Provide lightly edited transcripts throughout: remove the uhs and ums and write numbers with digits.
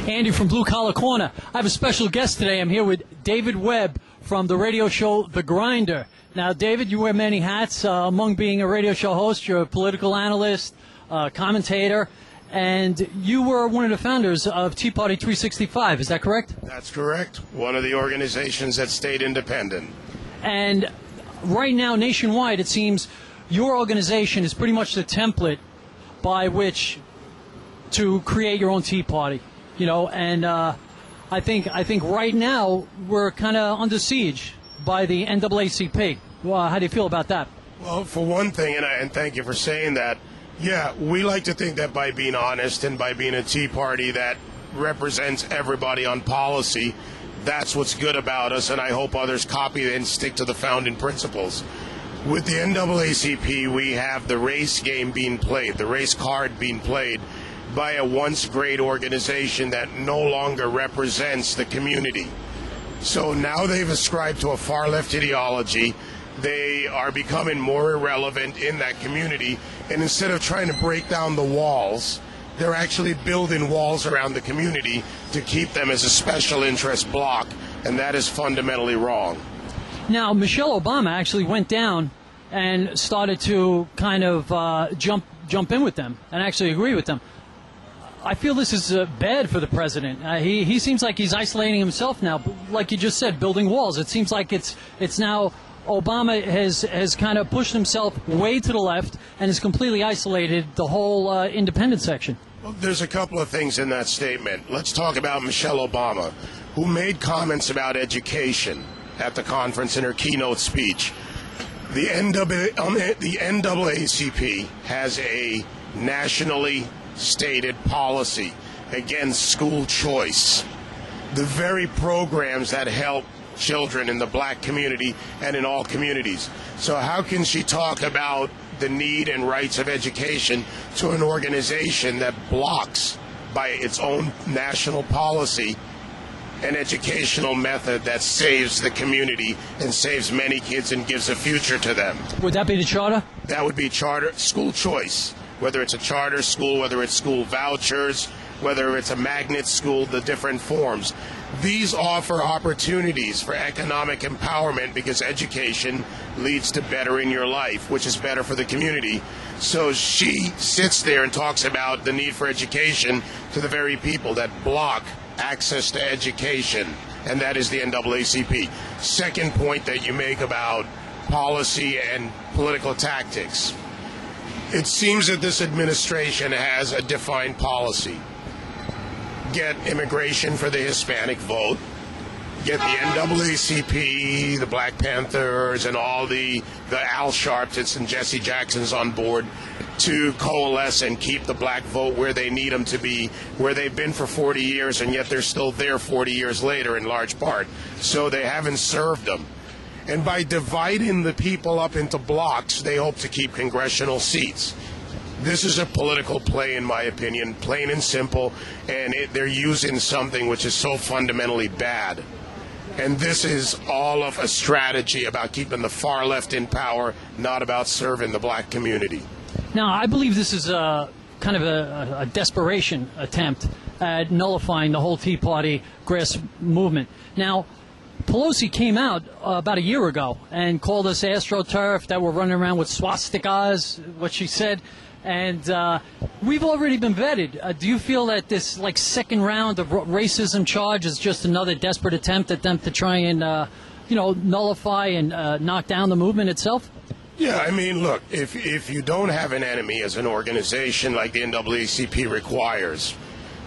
Andy from Blue Collar Corner. I have a special guest today. I'm here with David Webb from the radio show The Grinder. Now, David, you wear many hats. Among being a radio show host, you're a political analyst, commentator, and you were one of the founders of Tea Party 365. Is that correct? That's correct. One of the organizations that stayed independent. And right now, nationwide, it seems your organization is pretty much the template by which to create your own Tea Party. You know, and I think right now we're kind of under siege by the NAACP. Well, how do you feel about that? Well, for one thing, and thank you for saying that, yeah, we like to think that by being honest and by being a Tea Party that represents everybody on policy, that's what's good about us, and I hope others copy and stick to the founding principles. With the NAACP, we have the race game being played, the race card being played by a once great organization that no longer represents the community. So now they've ascribed to a far left ideology. They are becoming more irrelevant in that community, and instead of trying to break down the walls, they're actually building walls around the community to keep them as a special interest bloc, and that is fundamentally wrong. Now, Michelle Obama actually went down and started to kind of jump in with them and actually agree with them. I feel this is bad for the president. He seems like he's isolating himself now, like you just said, building walls. It seems like it's now Obama has kind of pushed himself way to the left and has completely isolated the whole independent section. Well, there's a couple of things in that statement. Let's talk about Michelle Obama, who made comments about education at the conference in her keynote speech. The NAACP has a nationally stated policy against school choice, the very programs that help children in the black community and in all communities. So how can she talk about the need and rights of education to an organization that blocks by its own national policy an educational method that saves the community and saves many kids and gives a future to them? Would that be the charter? That would be charter school choice. Whether it's a charter school, whether it's school vouchers, whether it's a magnet school, the different forms. These offer opportunities for economic empowerment because education leads to bettering your life, which is better for the community. So she sits there and talks about the need for education to the very people that block access to education, and that is the NAACP. Second point that you make about policy and political tactics. It seems that this administration has a defined policy. Get immigration for the Hispanic vote, get the NAACP, the Black Panthers, and all the Al Sharptons and Jesse Jacksons on board to coalesce and keep the black vote where they need them to be, where they've been for 40 years, and yet they're still there 40 years later in large part. So they haven't served them. And by dividing the people up into blocks, they hope to keep congressional seats. This is a political play, in my opinion, plain and simple, and they're using something which is so fundamentally bad. And this is all of a strategy about keeping the far left in power, not about serving the black community. Now, I believe this is kind of a desperation attempt at nullifying the whole Tea Party grass movement. Now, Pelosi came out about a year ago and called us AstroTurf, that we're running around with swastikas, what she said, and we've already been vetted. Do you feel that this second round of racism charge is just another desperate attempt at them to try and nullify and knock down the movement itself? Yeah, I mean, look, if you don't have an enemy as an organization like the NAACP requires,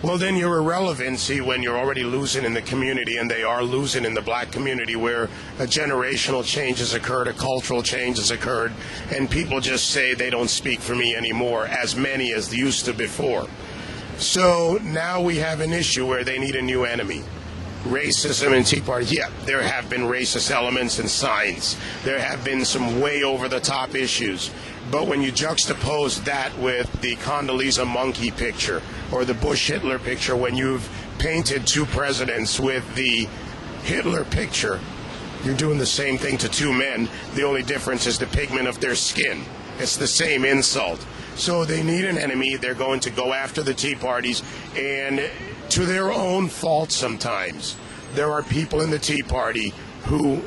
well, then your irrelevancy when you're already losing in the community, and they are losing in the black community, where a generational change has occurred, a cultural change has occurred, and people just say they don't speak for me anymore, as many as they used to before. So now we have an issue where they need a new enemy. Racism and Tea Party, yeah, there have been racist elements and signs. There have been some way over-the-top issues. But when you juxtapose that with the Condoleezza monkey picture or the Bush-Hitler picture, when you've painted two presidents with the Hitler picture, you're doing the same thing to two men. The only difference is the pigment of their skin. It's the same insult. So they need an enemy. They're going to go after the Tea Parties, and to their own fault sometimes. There are people in the Tea Party who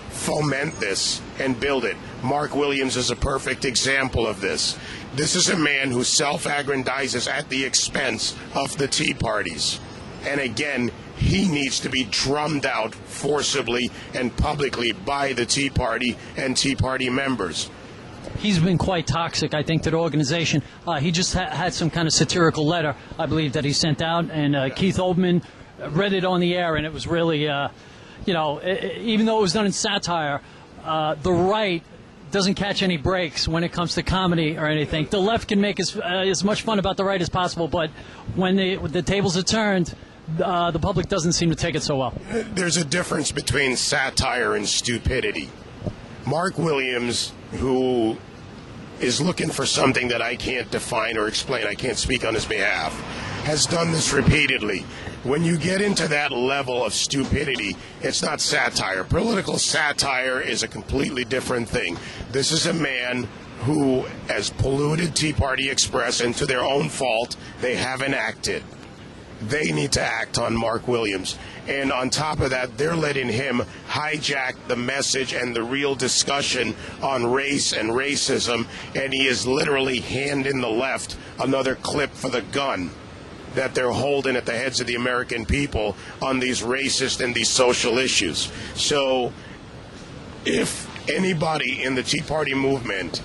foment this and build it. Mark Williams is a perfect example of this. This is a man who self-aggrandizes at the expense of the Tea Parties. And again, he needs to be drummed out forcibly and publicly by the Tea Party and Tea Party members. He's been quite toxic, I think, to the organization. He just had some kind of satirical letter, I believe, that he sent out, and Keith Olbermann read it on the air, and it was really, even though it was done in satire, the right doesn't catch any breaks when it comes to comedy or anything. The left can make as much fun about the right as possible, but when the tables are turned, the public doesn't seem to take it so well. There's a difference between satire and stupidity. Mark Williams, who is looking for something that I can't define or explain, I can't speak on his behalf, has done this repeatedly. When you get into that level of stupidity, it's not satire. Political satire is a completely different thing. This is a man who has polluted Tea Party Express, and to their own fault, they haven't acted. They need to act on Mark Williams. And on top of that, they're letting him hijack the message and the real discussion on race and racism, and he is literally handing the left another clip for the gun that they're holding at the heads of the American people on these racist and these social issues. So if anybody in the Tea Party movement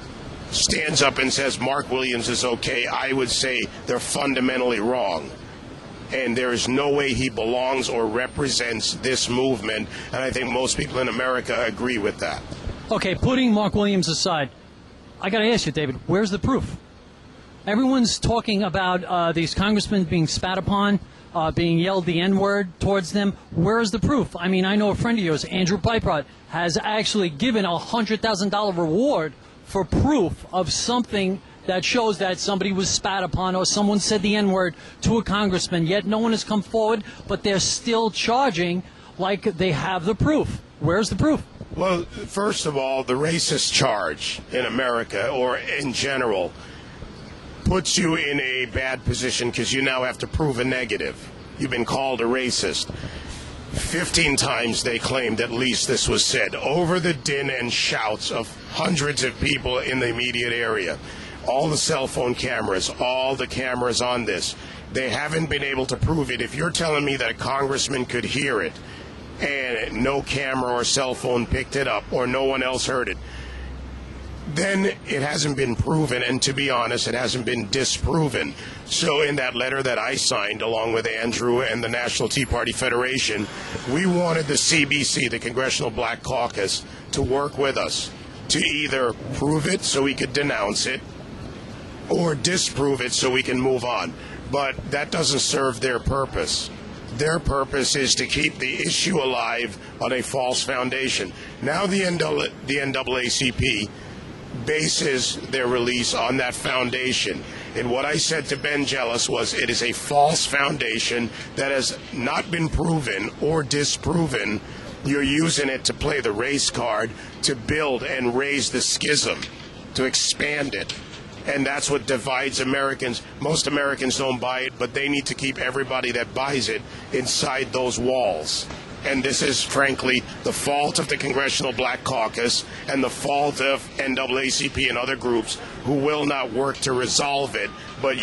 stands up and says Mark Williams is okay, I would say they're fundamentally wrong. And there is no way he belongs or represents this movement, and I think most people in America agree with that. Okay, putting Mark Williams aside, I got to ask you, David, where's the proof? Everyone's talking about these congressmen being spat upon, being yelled the N-word towards them. Where is the proof? I mean, I know a friend of yours, Andrew Piperot, has actually given a $100,000 reward for proof of something that shows that somebody was spat upon or someone said the N-word to a congressman, yet no one has come forward, but they're still charging like they have the proof. Where's the proof? Well, first of all, the racist charge in America, or in general, puts you in a bad position because you now have to prove a negative. You've been called a racist. 15 times they claimed at least this was said, over the din and shouts of hundreds of people in the immediate area. All the cell phone cameras, all the cameras on this, they haven't been able to prove it. If you're telling me that a congressman could hear it and no camera or cell phone picked it up or no one else heard it, then it hasn't been proven, and to be honest, it hasn't been disproven. So in that letter that I signed along with Andrew and the National Tea Party Federation, we wanted the CBC, the Congressional Black Caucus, to work with us to either prove it so we could denounce it or disprove it so we can move on. But that doesn't serve their purpose. Their purpose is to keep the issue alive on a false foundation. Now the NAACP bases their release on that foundation. And what I said to Ben Jealous was it is a false foundation that has not been proven or disproven. You're using it to play the race card, to build and raise the schism, to expand it. And that's what divides Americans. Most Americans don't buy it, but they need to keep everybody that buys it inside those walls. And this is, frankly, the fault of the Congressional Black Caucus and the fault of NAACP and other groups who will not work to resolve it. But